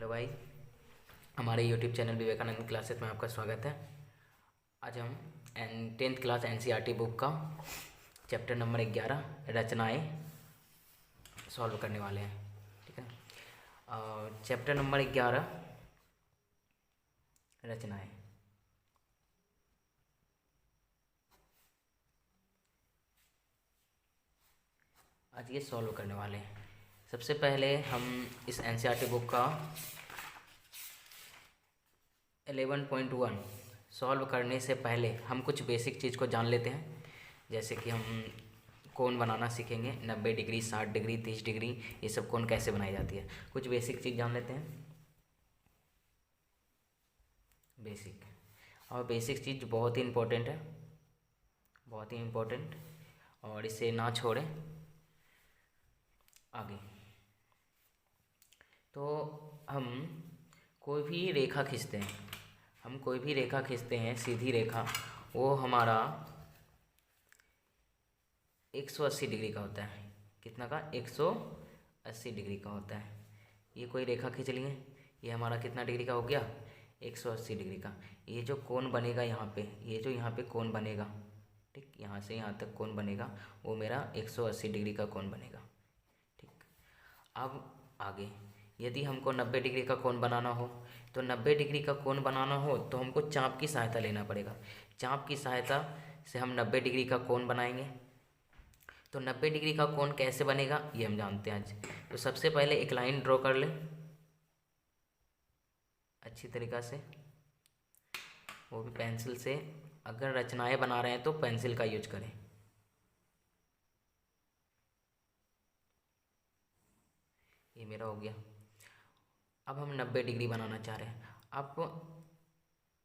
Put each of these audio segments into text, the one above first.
Hello भाई, हमारे YouTube channel Vivekananda classes में आपका स्वागत है। आज हम 10th क्लास एनसीईआरटी बुक का चैप्टर नंबर 11 रचनाएं सॉल्व करने वाले हैं। ठीक है, और चैप्टर नंबर 11 रचनाएं। आज ये सॉल्व करने वाले हैं। सबसे पहले हम इस एनसीईआरटी बुक का 11.1 सॉल्व करने से पहले हम कुछ बेसिक चीज़ को जान लेते हैं। जैसे कि हम कोण बनाना सीखेंगे, 90 डिग्री, 60 डिग्री, 30 डिग्री, ये सब कोण कैसे बनाई जाती है। कुछ बेसिक चीज़ जान लेते हैं। बेसिक और बेसिक चीज़ बहुत ही इम्पोर्टेंट है, बहुत ही इम्पोर्टेंट, और इसे ना छोड़ें। आगे तो हम कोई भी रेखा खींचते हैं, सीधी रेखा, वो हमारा 180 डिग्री का होता है। कितना का? 180 डिग्री का होता है। ये कोई रेखा खींच लिए, ये हमारा कितना डिग्री का हो गया? 180 डिग्री का। ये जो कोण बनेगा यहाँ पे, ये जो यहाँ पे कोण बनेगा, ठीक, यहाँ से यहाँ तक कोण बनेगा, वो मेरा 180 डिग्री का कोण बनेगा। ठीक, अब आगे यदि हमको 90 डिग्री का कोण बनाना हो, तो 90 डिग्री का कोण बनाना हो तो हमको चाप की सहायता लेना पड़ेगा। चाप की सहायता से हम 90 डिग्री का कोण बनाएंगे। तो 90 डिग्री का कोण कैसे बनेगा ये हम जानते हैं आज। तो सबसे पहले एक लाइन ड्रॉ कर लें अच्छी तरीक़ा से, वो भी पेंसिल से। अगर रचनाएं बना रहे हैं तो पेंसिल का यूज करें। ये मेरा हो गया। अब हम 90 डिग्री बनाना चाह रहे हैं। अब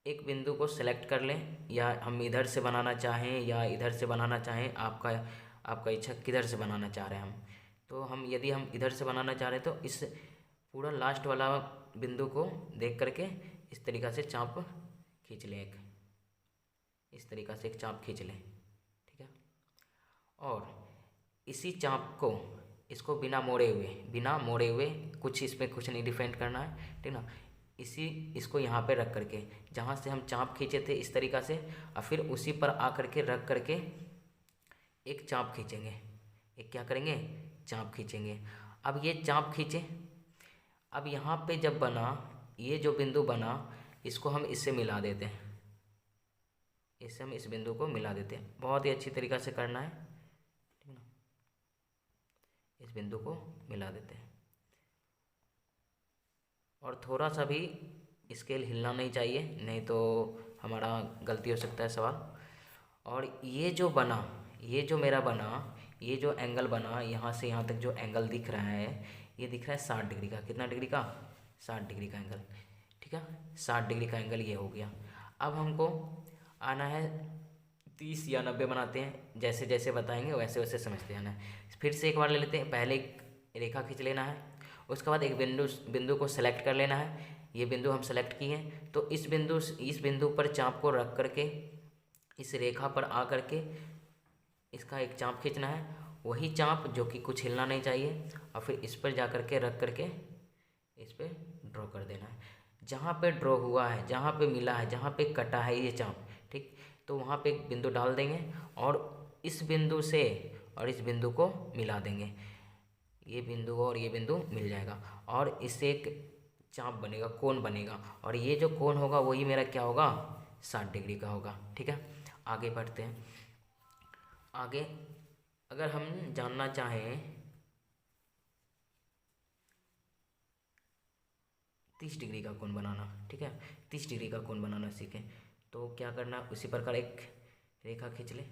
एक बिंदु को सिलेक्ट कर लें, या हम इधर से बनाना चाहें या इधर से बनाना चाहें, आपका इच्छा किधर से बनाना चाह रहे हैं हम। तो हम यदि हम इधर से बनाना चाह रहे हैं तो इस पूरा लास्ट वाला बिंदु को देख करके इस तरीक़ा से चाप खींच लें, इस तरीक़ा से एक चाप खींच लें। ठीक है, और इसी चाप को, इसको बिना मोड़े हुए, कुछ इसमें कुछ नहीं डिफेंड करना है, ठीक ना। इसको यहाँ पे रख करके, जहाँ से हम चाप खींचे थे इस तरीक़ा से, और फिर उसी पर आ करके रख करके एक चाप खींचेंगे। एक क्या करेंगे? चाप खींचेंगे। अब ये चाप खींचे, अब यहाँ पे जब बना, ये जो बिंदु बना, इसको हम इससे मिला देते हैं, इससे हम इस बिंदु को मिला देते हैं। बहुत ही अच्छी तरीक़ा से करना है, ठीक ना। इस बिंदु को मिला देते हैं, और थोड़ा सा भी स्केल हिलना नहीं चाहिए, नहीं तो हमारा गलती हो सकता है सवाल। और ये जो बना, ये जो मेरा बना, ये जो एंगल बना, यहाँ से यहाँ तक जो एंगल दिख रहा है, ये दिख रहा है 60 डिग्री का। कितना डिग्री का? 60 डिग्री का एंगल। ठीक है, 60 डिग्री का एंगल ये हो गया। अब हमको आना है 30 या 90 बनाते हैं, जैसे जैसे बताएंगे वैसे वैसे समझते जाना है। फिर से एक बार ले लेते हैं। पहले एक रेखा खींच लेना है, उसके बाद एक बिंदु को सेलेक्ट कर लेना है। ये बिंदु हम सेलेक्ट किए हैं, तो इस बिंदु पर चाप को रख करके इस रेखा पर आ करके इसका एक चाप खींचना है। वही चाप जो कि कुछ हिलना नहीं चाहिए, और फिर इस पर जा करके रख करके इस पर ड्रॉ कर देना है। जहाँ पे ड्रॉ हुआ है, जहाँ पे मिला है, जहाँ पे कटा है ये चाप, ठीक, तो वहाँ पे एक बिंदु डाल देंगे, और इस बिंदु से और इस बिंदु को मिला देंगे। ये बिंदु और ये बिंदु मिल जाएगा, और इससे एक चाप बनेगा, कोण बनेगा, और ये जो कोण होगा वही मेरा क्या होगा? 60 डिग्री का होगा। ठीक है, आगे बढ़ते हैं। आगे अगर हम जानना चाहें 30 डिग्री का कोण बनाना, ठीक है, 30 डिग्री का कोण बनाना सीखें, तो क्या करना? उसी प्रकार एक रेखा खींच लें।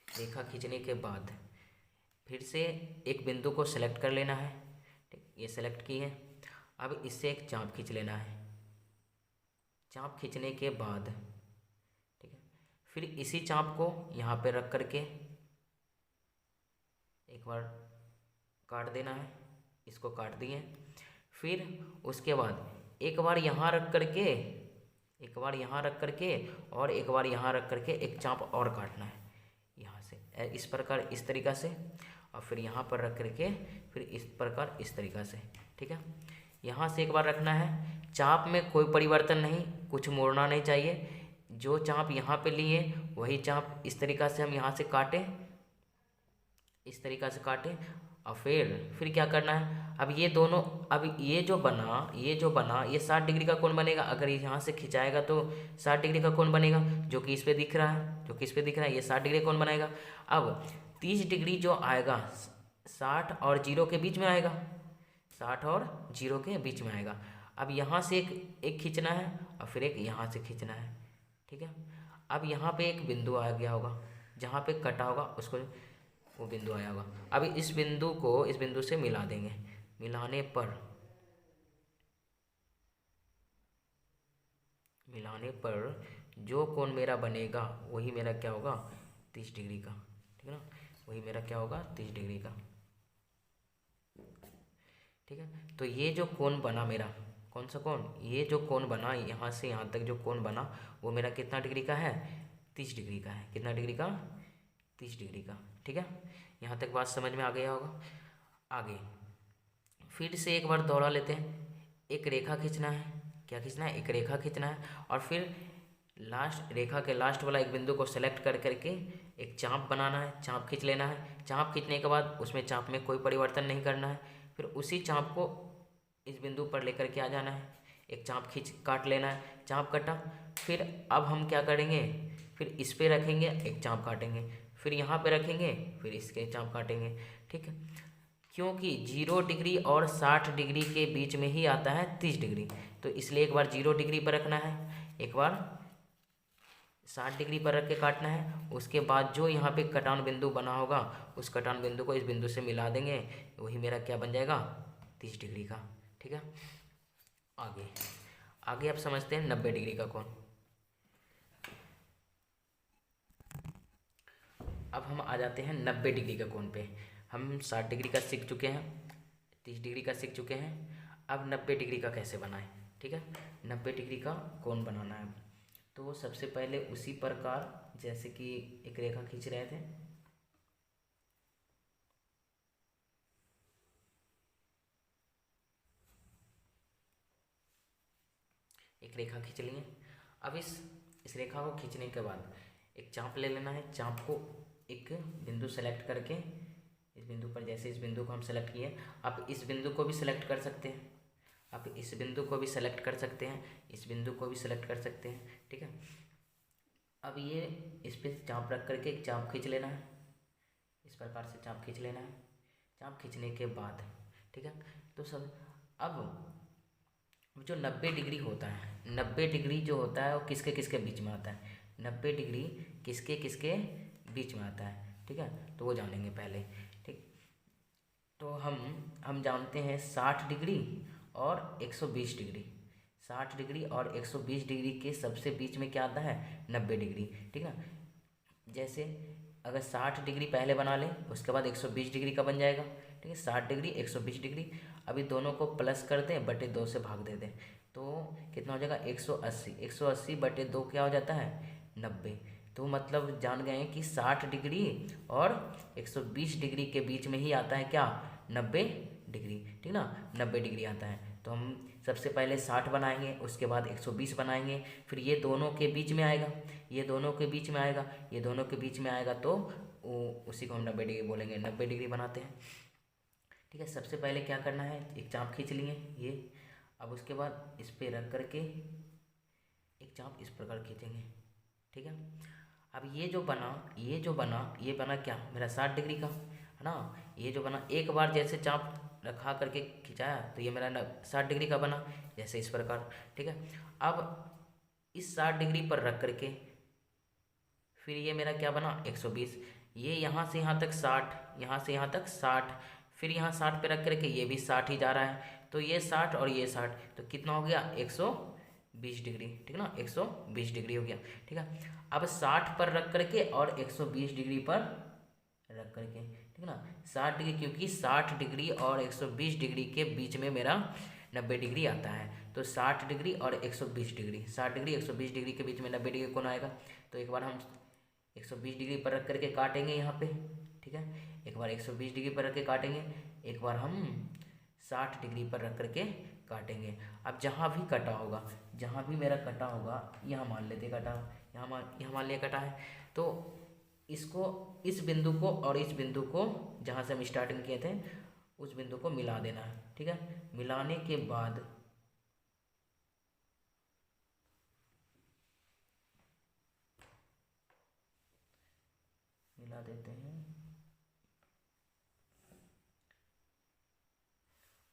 रेखा खींचने के बाद फिर से एक बिंदु को सेलेक्ट कर लेना है, ठीक, ये सेलेक्ट की है। अब इससे एक चाप खींच लेना है। चाप खींचने के बाद, ठीक है, फिर इसी चाप को यहाँ पे रख करके एक बार काट देना है। इसको काट दिए। फिर उसके बाद एक बार यहाँ रख करके, एक बार यहाँ रख करके, और एक बार यहाँ रख करके एक चाप और काटना है यहाँ से, इस प्रकार, इस तरीक़ा से। और फिर यहाँ पर रख करके फिर इस प्रकार इस तरीक़ा से, ठीक है। यहाँ से एक बार रखना है। चाप में कोई परिवर्तन नहीं, कुछ मोड़ना नहीं चाहिए। जो चाप यहाँ पे लिए वही चाप इस तरीक़ा से हम यहाँ से काटें, इस तरीक़ा से काटें। और फिर क्या करना है, अब ये दोनों, अब ये जो बना ये 60 डिग्री का कोण बनेगा। अगर यहाँ से खिंचाएगा तो 60 डिग्री का कोण बनेगा, जो कि इस पे दिख रहा है, ये 60 डिग्री कोण बनाएगा। अब 30 डिग्री जो आएगा 60 और 0 के बीच में आएगा, 60 और 0 के बीच में आएगा। अब यहाँ से एक खींचना है और फिर एक यहाँ से खींचना है, ठीक है। अब यहाँ पे एक बिंदु आ गया होगा, जहाँ पे कटा होगा उसको वो बिंदु आया होगा। अब इस बिंदु को इस बिंदु से मिला देंगे। मिलाने पर जो कोण मेरा बनेगा वही मेरा क्या होगा, 30 डिग्री का, ठीक है ना। वही मेरा क्या होगा, 30 डिग्री का, ठीक है। तो ये जो कोण बना मेरा, कौन सा कोण, ये जो कोण बना यहाँ से यहाँ तक जो कोण बना वो मेरा कितना डिग्री का है, 30 डिग्री का है। कितना डिग्री का, 30 डिग्री का, ठीक है। यहाँ तक बात समझ में आ गया होगा। आगे फिर से एक बार दोहरा लेते हैं। एक रेखा खींचना है, क्या खींचना है, एक रेखा खींचना है। और फिर रेखा के लास्ट वाला एक बिंदु को सेलेक्ट कर करके एक चाप बनाना है, चाप खींच लेना है। चाप खींचने के बाद उसमें चाप में कोई परिवर्तन नहीं करना है। फिर उसी चाप को इस बिंदु पर लेकर के आ जाना है, एक चाप काट लेना है। चाप कटा, फिर अब हम क्या करेंगे, फिर इस पे रखेंगे, एक चाप काटेंगे, फिर यहाँ पे रखेंगे, फिर इसके चाप काटेंगे, ठीक है। क्योंकि 0 डिग्री और 60 डिग्री के बीच में ही आता है 30 डिग्री, तो इसलिए एक बार 0 डिग्री पर रखना है, एक बार 60 डिग्री पर रख के काटना है। उसके बाद जो यहाँ पे कटान बिंदु बना होगा उस कटान बिंदु को इस बिंदु से मिला देंगे, वही मेरा क्या बन जाएगा, 30 डिग्री का, ठीक है। आगे आप समझते हैं 90 डिग्री का कोण। अब हम आ जाते हैं 90 डिग्री का कोण पे। हम 60 डिग्री का सीख चुके हैं, 30 डिग्री का सीख चुके हैं। अब 90 डिग्री का कैसे बनाएं, ठीक है। 90 डिग्री का कोण बनाना है तो सबसे पहले उसी प्रकार जैसे कि एक रेखा खींच रहे थे, एक रेखा खींच लिए। अब इस रेखा को खींचने के बाद एक चाप ले लेना है। चाप को एक बिंदु सेलेक्ट करके इस बिंदु पर, जैसे इस बिंदु को हम सेलेक्ट किए, आप इस बिंदु को भी सेलेक्ट कर सकते हैं, आप इस बिंदु को भी सेलेक्ट कर सकते हैं, इस बिंदु को भी सेलेक्ट कर सकते हैं, ठीक है। अब ये इस पर चाप रख करके एक चाप खींच लेना है, इस प्रकार से चाप खींच लेना है। चाप खींचने के बाद, ठीक है, तो सब अब जो 90 डिग्री होता है, 90 डिग्री जो होता है वो किसके किसके बीच में आता है, 90 डिग्री किसके किसके बीच में आता है, ठीक है। तो वो जानेंगे पहले, ठीक। तो हम जानते हैं 60 डिग्री और 120 डिग्री, 60 डिग्री और 120 डिग्री के सबसे बीच में क्या आता है, 90 डिग्री, ठीक है। जैसे अगर 60 डिग्री पहले बना लें उसके बाद 120 डिग्री का बन जाएगा, ठीक है। 60 डिग्री 120 डिग्री, अभी दोनों को प्लस कर दें, बटे 2 से भाग दे दें तो कितना हो जाएगा, 180। 180 बटे 2 क्या हो जाता है, 90। तो मतलब जान गए हैं कि 60 डिग्री और 120 डिग्री के बीच में ही आता है क्या, 90 डिग्री, ठीक ना, 90 डिग्री आता है। तो हम सबसे पहले 60 बनाएंगे, उसके बाद 120 बनाएंगे, फिर ये दोनों के बीच में आएगा, ये दोनों के बीच में आएगा, ये दोनों के बीच में आएगा, तो उसी को हम 90 डिग्री बोलेंगे। 90 डिग्री बनाते हैं, ठीक है। सबसे पहले क्या करना है, एक चाप खींच लिए ये। अब उसके बाद इस पर रख करके एक चाप इस प्रकार खींचेंगे, ठीक है। अब ये जो बना क्या, मेरा 60 डिग्री का है ना। ये जो बना, एक बार जैसे चाप रखा करके खिंचाया तो ये मेरा 60 डिग्री का बना, जैसे इस प्रकार, ठीक है। अब इस 60 डिग्री पर रख करके फिर ये मेरा क्या बना, 120। ये यहाँ से यहाँ तक 60, यहाँ से यहाँ तक 60, फिर यहाँ 60 पे रख करके ये भी 60 ही जा रहा है, तो ये 60 और ये 60, तो कितना हो गया, 120 डिग्री, ठीक ना, 120 डिग्री हो गया, ठीक है। अब 60 पर रख करके और 120 डिग्री पर रख करके, ठीक ना, 60 डिग्री, क्योंकि 60 डिग्री और 120 डिग्री के बीच में मेरा 90 डिग्री आता है। तो 60 डिग्री और 120 डिग्री, 60 डिग्री 120 डिग्री के बीच में 90 डिग्री कौन आएगा। तो एक बार हम 120 डिग्री पर रख करके काटेंगे यहाँ पे, ठीक है। एक बार 120 डिग्री पर रख के काटेंगे, एक बार हम 60 डिग्री पर रख करके काटेंगे। अब जहाँ भी कटा होगा, जहाँ भी मेरा कटा होगा, यहाँ मान लेते कटा, यहाँ मान लिया कटा है, तो इसको, इस बिंदु को और इस बिंदु को जहाँ से हम स्टार्टिंग किए थे उस बिंदु को मिला देना है। ठीक है, मिलाने के बाद मिला देते हैं।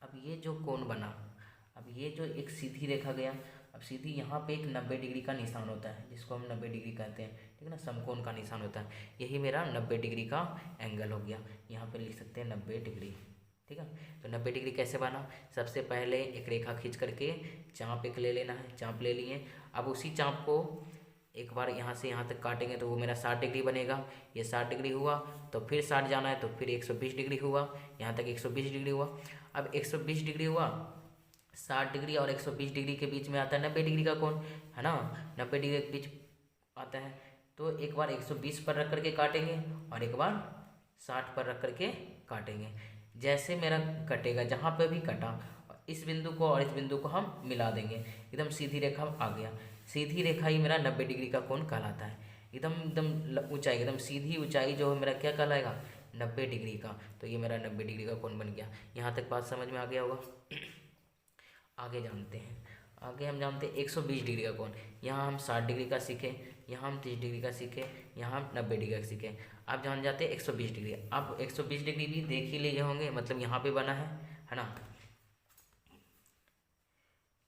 अब ये जो कोण बना, अब ये जो एक सीधी रेखा गया, अब सीधी यहाँ पे एक 90 डिग्री का निशान होता है जिसको हम 90 डिग्री कहते हैं। ठीक है ना, समकोण का निशान होता है, यही मेरा 90 डिग्री का एंगल हो गया। यहाँ पे लिख सकते हैं 90 डिग्री। ठीक है, तो 90 डिग्री कैसे बना? सबसे पहले एक रेखा खींच करके चाप एक ले लेना है, चाप ले लिए। अब उसी चाप को एक बार यहाँ से यहाँ तक काटेंगे तो वो मेरा 60 डिग्री बनेगा। ये 60 डिग्री हुआ तो फिर 60 जाना है तो फिर 120 डिग्री हुआ, यहाँ तक 120 डिग्री हुआ। अब 120 डिग्री हुआ, 60 डिग्री और 120 डिग्री के बीच में आता है 90 डिग्री का कोण, है ना, 90 डिग्री के बीच आता है। तो एक बार 120 पर रख करके काटेंगे और एक बार 60 पर रख करके काटेंगे। जैसे मेरा कटेगा, जहाँ पे भी कटा, इस बिंदु को और इस बिंदु को हम मिला देंगे, एकदम सीधी रेखा आ गया। सीधी रेखा ही मेरा 90 डिग्री का कोण कहलाता है। एकदम एकदम ऊंचाई, एकदम सीधी ऊंचाई जो है मेरा क्या कहलाएगा? 90 डिग्री का। तो ये मेरा 90 डिग्री का कोण बन गया। यहाँ तक बात समझ में आ गया होगा। आगे जानते हैं, आगे हम जानते हैं 120 डिग्री का कोण। यहाँ हम 60 डिग्री का सीखे, यहाँ हम 30 डिग्री का सीखे, यहाँ हम 90 डिग्री का सीखे। अब जान जाते हैं 120 डिग्री। अब 120 डिग्री भी देख ही लिए होंगे, मतलब यहाँ पे बना है ना।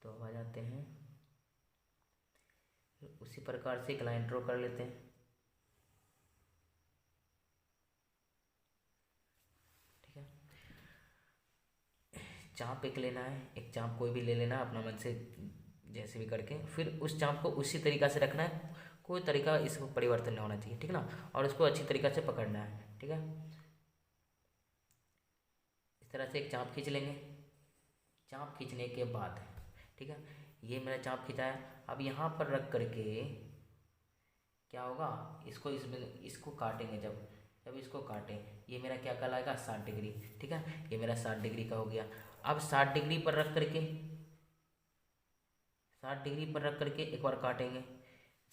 तो अब आ जाते हैं, उसी प्रकार से एक लाइन ड्रॉ कर लेते हैं। ठीक है, चाप एक लेना है, एक चाप कोई भी ले लेना है अपना मन से, जैसे भी करके। फिर उस चाप को उसी तरीक़ा से रखना है, कोई तरीका इसको परिवर्तन नहीं होना चाहिए। ठीक है ना, और उसको अच्छी तरीक़ा से पकड़ना है। ठीक है, इस तरह से एक चाप खींच लेंगे। चाप खींचने के बाद, ठीक है, ये मेरा चाप खिंचा है। अब यहाँ पर रख करके क्या होगा, इसको काटेंगे। जब इसको काटें, ये मेरा क्या कहलाएगा? 60 डिग्री। ठीक है, ये मेरा 60 डिग्री का हो गया। अब 60 डिग्री पर रख करके, 60 डिग्री पर रख करके एक बार काटेंगे।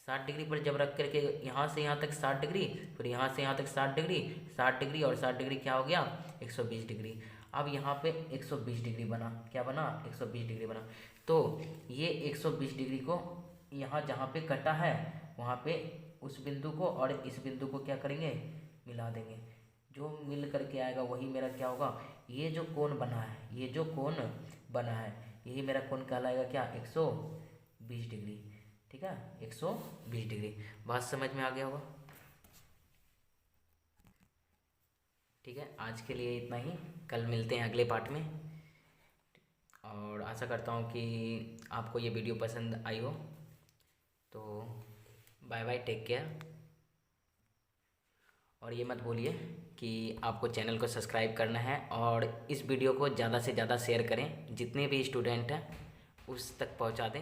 60 डिग्री पर जब रख करके यहाँ से यहाँ तक 60 डिग्री, फिर यहाँ से यहाँ तक 60 डिग्री, 60 डिग्री और 60 डिग्री क्या हो गया? 120 डिग्री। अब यहाँ पे 120 डिग्री बना, क्या बना? 120 डिग्री बना। तो ये 120 डिग्री को यहाँ जहाँ पे कटा है वहाँ पे उस बिंदु को और इस बिंदु को क्या करेंगे? मिला देंगे। जो मिल करके आएगा वही मेरा क्या होगा? ये जो कोण बना है, ये जो कोण बना है, यही मेरा कोण कहलाएगा क्या? 120 डिग्री। ठीक है, 120 डिग्री। बात समझ में आ गया होगा। ठीक है, आज के लिए इतना ही, कल मिलते हैं अगले पार्ट में। और आशा करता हूँ कि आपको ये वीडियो पसंद आई हो। तो बाय बाय, टेक केयर। और ये मत भूलिए कि आपको चैनल को सब्सक्राइब करना है और इस वीडियो को ज़्यादा से ज़्यादा शेयर करें, जितने भी स्टूडेंट हैं उस तक पहुंचा दें।